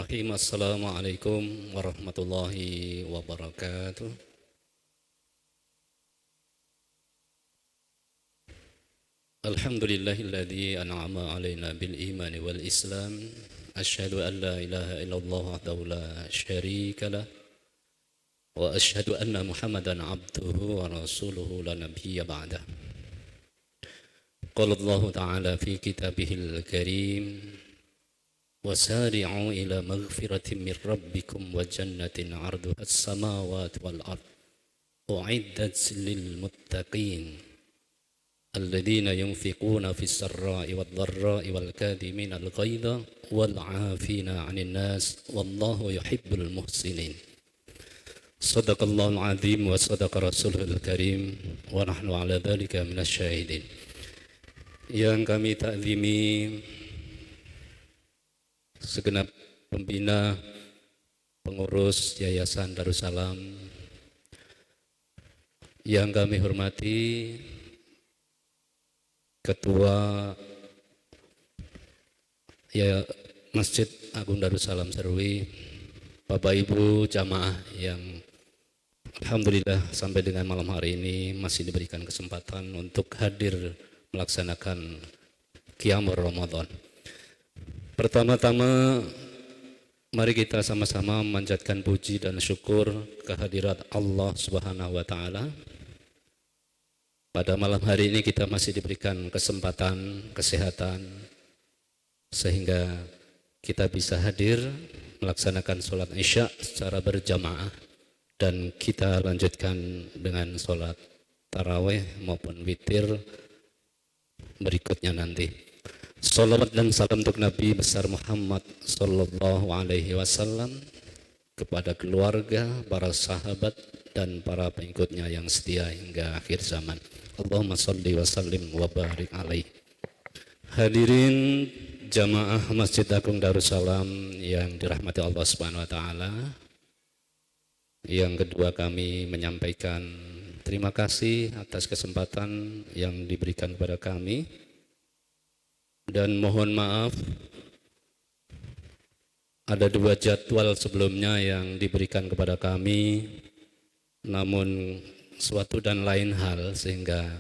Bismillahirrahmanirrahim. Assalamualaikum warahmatullahi wabarakatuh. Alhamdulillahilladzi an'ama alaina bil imani wal islam. Asyhadu an la ilaha illallah wahdahu la syarikalah wa asyhadu anna Muhammadan abduhu wa rasuluhu la nabiyya ba'dah. Qala Allah ta'ala fi kitabihil karim وسارعوا إلى مغفرة من ربكم وجنة عرضها السماوات والأرض أعدت للمتقين الذين ينفقون في السراء والضراء والكاظمين الغيظ والعافين عن الناس والله يحب المحسنين. صدق الله العظيم وصدق رسوله الكريم ونحن على ذلك من الشاهدين. Yang kami takzimi segenap pembina pengurus Yayasan Darussalam, yang kami hormati Ketua Masjid Agung Darussalam Serui, Bapak Ibu jamaah yang alhamdulillah sampai dengan malam hari ini masih diberikan kesempatan untuk hadir melaksanakan Qiyamul Ramadan. Pertama-tama, mari kita sama-sama memanjatkan puji dan syukur kehadirat Allah Subhanahu wa Ta'ala. Pada malam hari ini kita masih diberikan kesempatan, kesehatan, sehingga kita bisa hadir melaksanakan sholat Isya secara berjamaah, dan kita lanjutkan dengan sholat tarawih maupun witir berikutnya nanti. Salawat dan salam untuk Nabi besar Muhammad sallallahu alaihi wasallam, kepada keluarga, para sahabat dan para pengikutnya yang setia hingga akhir zaman. Allahumma shalli wa sallim wa barik alaih. Hadirin jamaah Masjid Agung Darussalam yang dirahmati Allah Subhanahu wa taala. Yang kedua, kami menyampaikan terima kasih atas kesempatan yang diberikan kepada kami. Dan mohon maaf, ada 2 jadwal sebelumnya yang diberikan kepada kami, namun suatu dan lain hal sehingga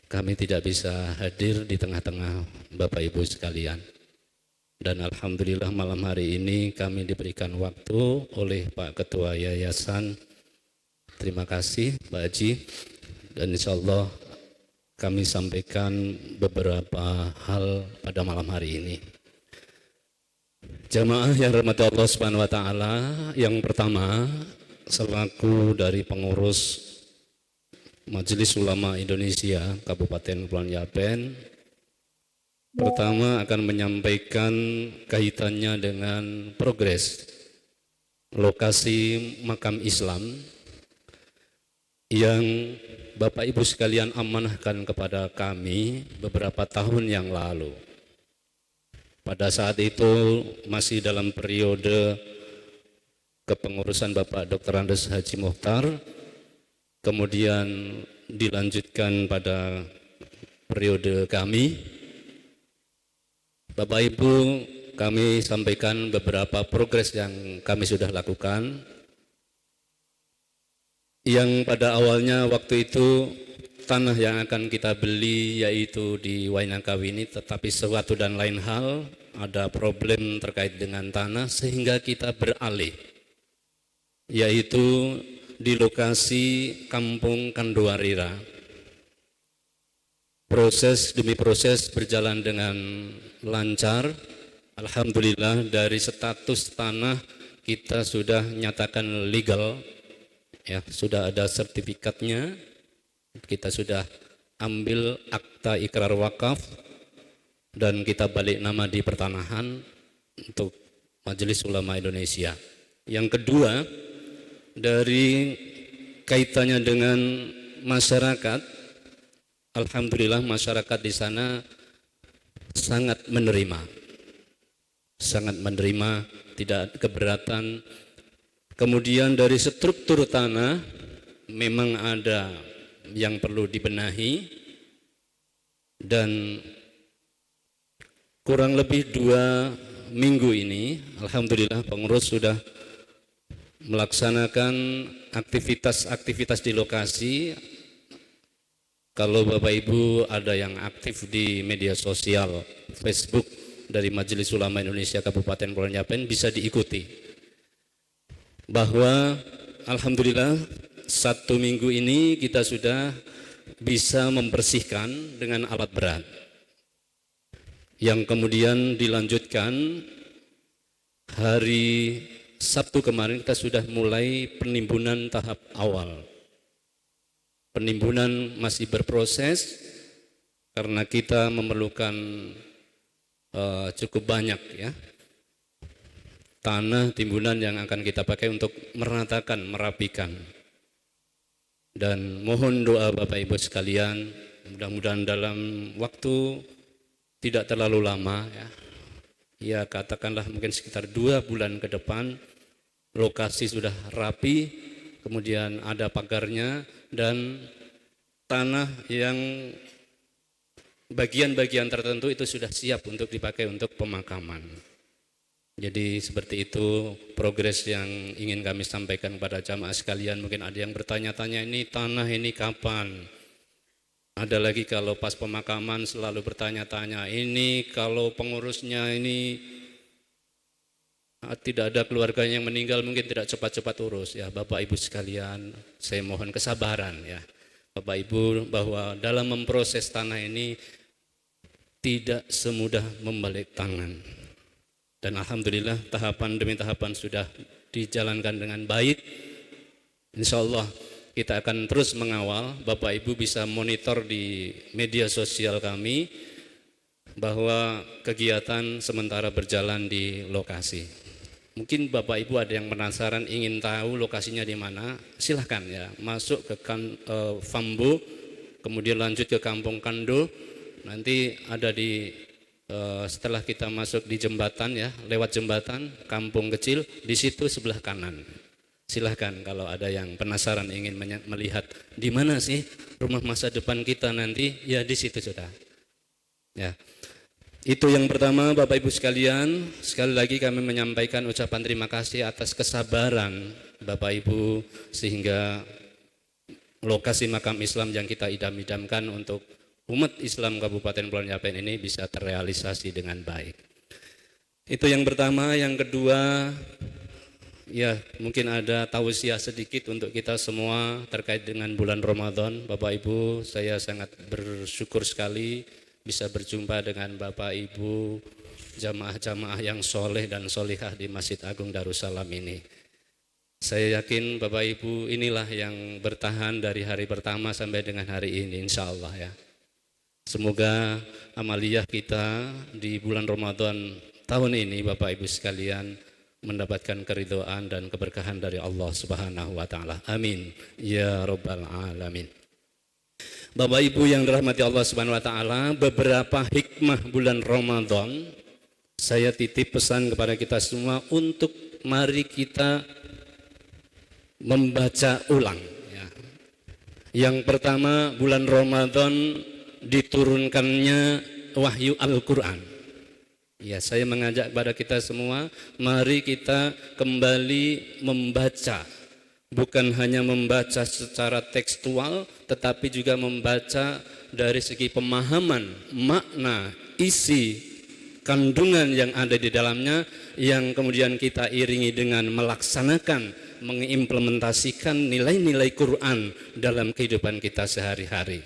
kami tidak bisa hadir di tengah-tengah Bapak Ibu sekalian. Dan alhamdulillah malam hari ini kami diberikan waktu oleh Pak Ketua Yayasan. Terima kasih Pak Haji, dan insya Allah kami sampaikan beberapa hal pada malam hari ini. Jamaah yang dirahmati Allah Subhanahu wa taala, yang pertama, selaku dari pengurus Majelis Ulama Indonesia Kabupaten Kepulauan Yapen, pertama akan menyampaikan kaitannya dengan progres lokasi makam Islam yang Bapak Ibu sekalian amanahkan kepada kami beberapa tahun yang lalu. Pada saat itu masih dalam periode kepengurusan Bapak Dr. Andes Haji Mukhtar, kemudian dilanjutkan pada periode kami. Bapak Ibu, kami sampaikan beberapa progres yang kami sudah lakukan. Yang pada awalnya waktu itu tanah yang akan kita beli yaitu di Wainangkawini, tetapi sesuatu dan lain hal ada problem terkait dengan tanah sehingga kita beralih, yaitu di lokasi Kampung Kandoarira. Proses demi proses berjalan dengan lancar. Alhamdulillah, dari status tanah kita sudah nyatakan legal. Ya, sudah ada sertifikatnya, kita sudah ambil akta ikrar wakaf, dan kita balik nama di pertanahan untuk Majelis Ulama Indonesia. Yang kedua, dari kaitannya dengan masyarakat, alhamdulillah masyarakat di sana sangat menerima, tidak keberatan. Kemudian dari struktur tanah memang ada yang perlu dibenahi, dan kurang lebih 2 minggu ini, alhamdulillah pengurus sudah melaksanakan aktivitas-aktivitas di lokasi. Kalau Bapak Ibu ada yang aktif di media sosial Facebook dari Majelis Ulama Indonesia Kabupaten Kepulauan Yapen bisa diikuti bahwa alhamdulillah 1 minggu ini kita sudah bisa membersihkan dengan alat berat, yang kemudian dilanjutkan hari Sabtu kemarin kita sudah mulai penimbunan tahap awal. Penimbunan masih berproses karena kita memerlukan cukup banyak ya tanah timbunan yang akan kita pakai untuk meratakan, merapikan. Dan mohon doa Bapak Ibu sekalian, mudah-mudahan dalam waktu tidak terlalu lama ya katakanlah mungkin sekitar 2 bulan ke depan lokasi sudah rapi, kemudian ada pagarnya dan tanah yang bagian-bagian tertentu itu sudah siap untuk dipakai untuk pemakaman. Jadi seperti itu progres yang ingin kami sampaikan kepada jamaah sekalian. Mungkin ada yang bertanya-tanya, ini tanah ini kapan? Ada lagi kalau pas pemakaman selalu bertanya-tanya, ini kalau pengurusnya ini tidak ada keluarganya yang meninggal mungkin tidak cepat-cepat urus ya. Bapak Ibu sekalian, saya mohon kesabaran ya Bapak Ibu, bahwa dalam memproses tanah ini tidak semudah membalik tangan. Dan alhamdulillah tahapan demi tahapan sudah dijalankan dengan baik. Insya Allah kita akan terus mengawal. Bapak Ibu bisa monitor di media sosial kami bahwa kegiatan sementara berjalan di lokasi. Mungkin Bapak Ibu ada yang penasaran ingin tahu lokasinya di mana, silahkan ya masuk ke Fambo, kemudian lanjut ke Kampung Kando. Nanti ada di setelah kita masuk di jembatan ya, lewat jembatan Kampung Kecil, di situ sebelah kanan. Silahkan kalau ada yang penasaran ingin melihat di mana sih rumah masa depan kita nanti, ya di situ sudah. Ya. Itu yang pertama Bapak Ibu sekalian. Sekali lagi kami menyampaikan ucapan terima kasih atas kesabaran Bapak Ibu sehingga lokasi makam Islam yang kita idam-idamkan untuk umat Islam Kabupaten Kepulauan Yapen ini bisa terrealisasi dengan baik. Itu yang pertama. Yang kedua, ya mungkin ada tausiah sedikit untuk kita semua terkait dengan bulan Ramadan. Bapak Ibu, saya sangat bersyukur sekali bisa berjumpa dengan Bapak Ibu jamaah-jamaah yang soleh dan solihah di Masjid Agung Darussalam ini. Saya yakin Bapak Ibu inilah yang bertahan dari hari pertama sampai dengan hari ini, insya Allah ya. Semoga amaliyah kita di bulan Ramadan tahun ini Bapak Ibu sekalian mendapatkan keridhaan dan keberkahan dari Allah Subhanahu wa taala. Amin ya rabbal alamin. Bapak Ibu yang dirahmati Allah Subhanahu wa taala, beberapa hikmah bulan Ramadan saya titip pesan kepada kita semua untuk mari kita membaca ulang ya. Yang pertama, bulan Ramadan diturunkannya wahyu Al-Qur'an. Ya, saya mengajak kepada kita semua, mari kita kembali membaca. Bukan hanya membaca secara tekstual, tetapi juga membaca dari segi pemahaman, makna, isi, kandungan yang ada di dalamnya, yang kemudian kita iringi dengan melaksanakan, mengimplementasikan nilai-nilai Quran dalam kehidupan kita sehari-hari.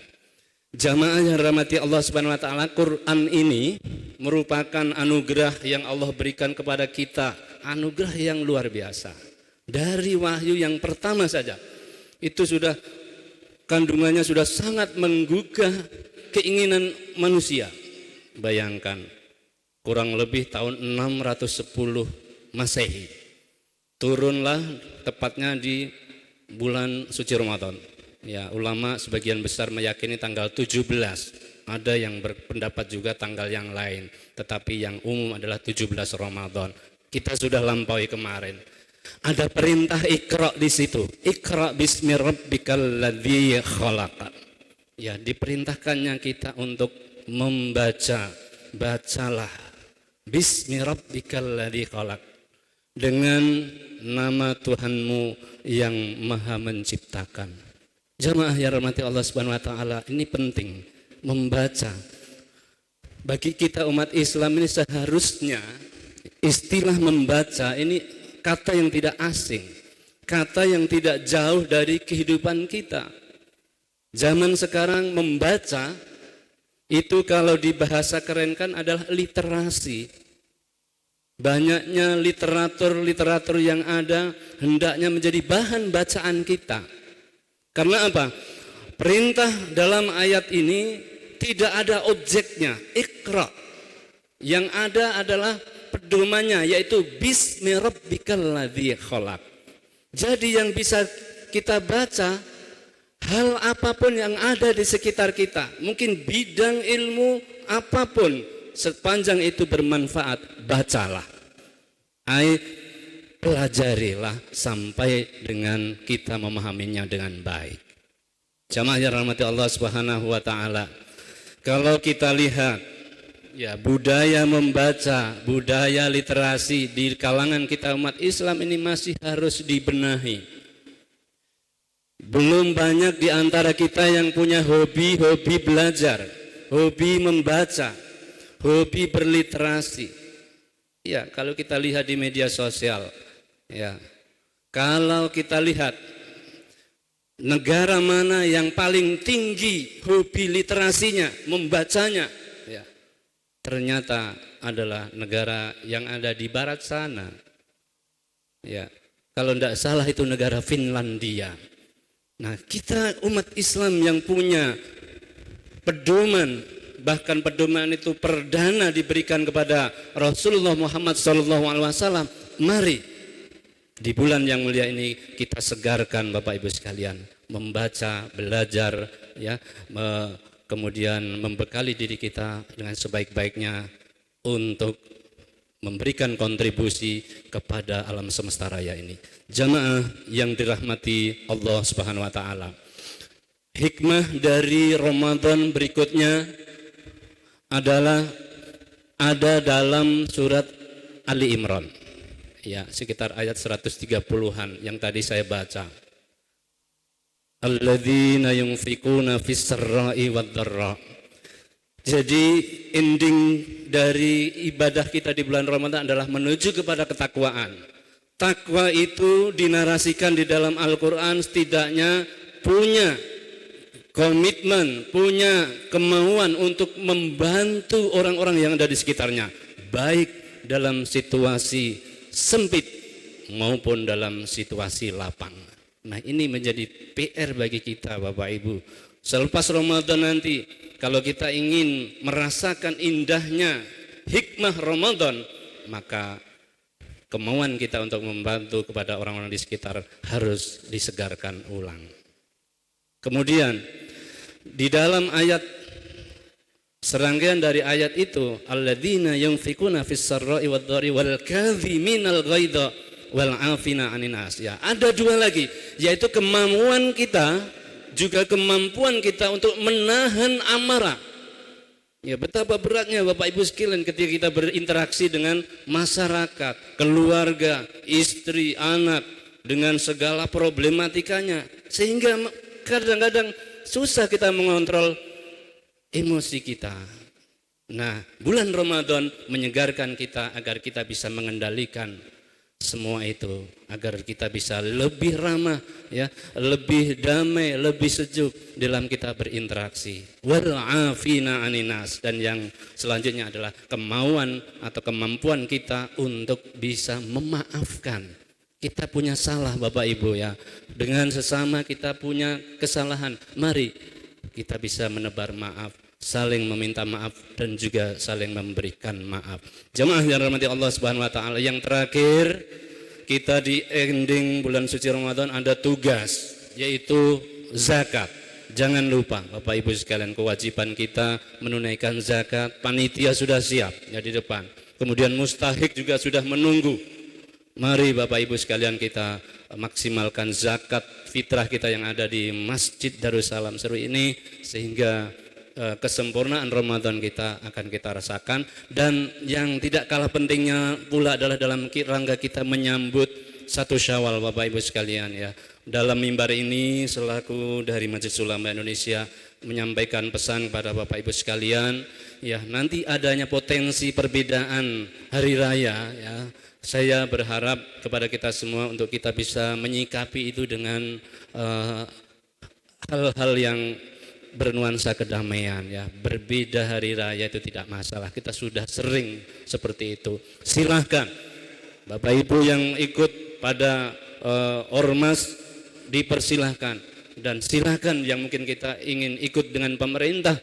Jamaah yang dirahmati Allah Subhanahu wa taala, Quran ini merupakan anugerah yang Allah berikan kepada kita, anugerah yang luar biasa. Dari wahyu yang pertama saja itu sudah kandungannya sudah sangat menggugah keinginan manusia. Bayangkan kurang lebih tahun 610 Masehi turunlah tepatnya di bulan suci Ramadan. Ya, ulama sebagian besar meyakini tanggal 17. Ada yang berpendapat juga tanggal yang lain, tetapi yang umum adalah 17 Ramadan. Kita sudah lampaui kemarin. Ada perintah Iqra di situ. Iqra bismi rabbikal ladzi khalaq. Ya, diperintahkannya kita untuk membaca. Bacalah Bismi rabbikal ladzi khalaq. Dengan nama Tuhanmu yang Maha Menciptakan. Jamaah yang rahmati Allah Subhanahu wa taala, ini penting membaca. Bagi kita umat Islam ini seharusnya istilah membaca ini kata yang tidak asing, kata yang tidak jauh dari kehidupan kita. Zaman sekarang membaca itu kalau dibahasa kerenkan adalah literasi. Banyaknya literatur yang ada hendaknya menjadi bahan bacaan kita. Karena apa? Perintah dalam ayat ini tidak ada objeknya, Iqra. Yang ada adalah pedomannya, yaitu Bismi rabbikal ladzi khalaq. Jadi yang bisa kita baca hal apapun yang ada di sekitar kita, mungkin bidang ilmu apapun, sepanjang itu bermanfaat, bacalah. Pelajarilah sampai dengan kita memahaminya dengan baik. Jamaah yang rahmati Allah Subhanahu wa taala. Kalau kita lihat ya budaya membaca, budaya literasi di kalangan kita umat Islam ini masih harus dibenahi. Belum banyak di antara kita yang punya hobi belajar, hobi membaca, hobi berliterasi. Ya, kalau kita lihat di media sosial, ya, kalau kita lihat negara mana yang paling tinggi hobi literasinya, membacanya, ya, ternyata adalah negara yang ada di barat sana. Ya, kalau tidak salah itu negara Finlandia. Nah, kita umat Islam yang punya pedoman, bahkan pedoman itu perdana diberikan kepada Rasulullah Muhammad SAW. Mari di bulan yang mulia ini kita segarkan Bapak Ibu sekalian, membaca, belajar, ya, kemudian membekali diri kita dengan sebaik-baiknya untuk memberikan kontribusi kepada alam semesta raya ini. Jamaah yang dirahmati Allah Subhanahu wa taala. Hikmah dari Ramadan berikutnya adalah ada dalam surat Ali Imran. Ya, sekitar ayat 130-an yang tadi saya baca. Alladzina yunfikuna fis sarra'i wad dharra. Jadi ending dari ibadah kita di bulan Ramadan adalah menuju kepada ketakwaan. Takwa itu dinarasikan di dalam Al-Qur'an setidaknya punya komitmen, punya kemauan untuk membantu orang-orang yang ada di sekitarnya, baik dalam situasi sempit maupun dalam situasi lapang. Nah, ini menjadi PR bagi kita Bapak Ibu. Selepas Ramadan nanti, kalau kita ingin merasakan indahnya hikmah Ramadan, maka kemauan kita untuk membantu kepada orang-orang di sekitar harus disegarkan ulang. Kemudian di dalam ayat, serangkaian dari ayat itu, alladzina yunfikuna fis sarra'i wad dharri wal kadhiminal ghaidha wal 'afina 'anil nas. Ya, ada dua lagi, yaitu kemampuan kita, juga kemampuan kita untuk menahan amarah. Ya, betapa beratnya Bapak Ibu sekalian ketika kita berinteraksi dengan masyarakat, keluarga, istri, anak, dengan segala problematikanya, sehingga kadang-kadang susah kita mengontrol emosi kita. Nah, bulan Ramadan menyegarkan kita agar kita bisa mengendalikan semua itu, agar kita bisa lebih ramah, ya, lebih damai, lebih sejuk dalam kita berinteraksi. Wal 'afina 'anil nas, dan yang selanjutnya adalah kemauan atau kemampuan kita untuk bisa memaafkan. Kita punya salah Bapak Ibu, ya, dengan sesama kita punya kesalahan. Mari kita bisa menebar maaf, saling meminta maaf, dan juga saling memberikan maaf. Jemaah yang dirahmati Allah Subhanahu wa taala, yang terakhir kita di ending bulan suci Ramadan ada tugas, yaitu zakat. Jangan lupa Bapak Ibu sekalian, kewajiban kita menunaikan zakat. Panitia sudah siap ya di depan. Kemudian mustahik juga sudah menunggu. Mari Bapak Ibu sekalian kita maksimalkan zakat fitrah kita yang ada di Masjid Darussalam Seru ini, sehingga kesempurnaan Ramadan kita akan kita rasakan. Dan yang tidak kalah pentingnya pula adalah dalam rangka kita menyambut 1 Syawal, Bapak Ibu sekalian ya. Dalam mimbar ini selaku dari Majelis Ulama Indonesia menyampaikan pesan kepada Bapak Ibu sekalian ya, nanti adanya potensi perbedaan hari raya ya. Saya berharap kepada kita semua untuk kita bisa menyikapi itu dengan hal-hal yang bernuansa kedamaian ya. Berbeda hari raya itu tidak masalah, kita sudah sering seperti itu. Silahkan Bapak Ibu yang ikut pada ormas dipersilahkan, dan silahkan yang mungkin kita ingin ikut dengan pemerintah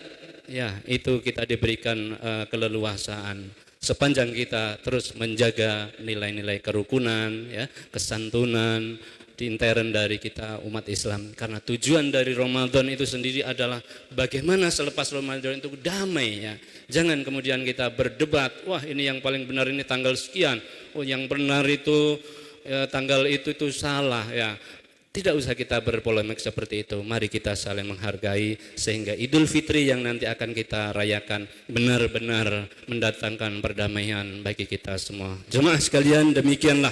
ya, itu kita diberikan keleluasaan sepanjang kita terus menjaga nilai-nilai kerukunan ya, kesantunan di intern dari kita umat Islam. Karena tujuan dari Ramadan itu sendiri adalah bagaimana selepas Ramadan itu damai ya. Jangan kemudian kita berdebat, wah ini yang paling benar ini tanggal sekian, oh yang benar itu tanggal itu salah ya. Tidak usah kita berpolemik seperti itu. Mari kita saling menghargai sehingga Idul Fitri yang nanti akan kita rayakan benar-benar mendatangkan perdamaian bagi kita semua. Jemaah sekalian, demikianlah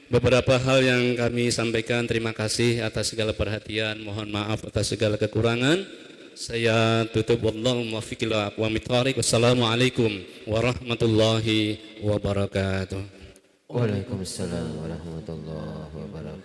beberapa hal yang kami sampaikan. Terima kasih atas segala perhatian. Mohon maaf atas segala kekurangan. Saya tutup. Wallahu muwaffiq ila aqwamit thoriq. Wassalamualaikum warahmatullahi wabarakatuh. Waalaikumsalam warahmatullahi wabarakatuh.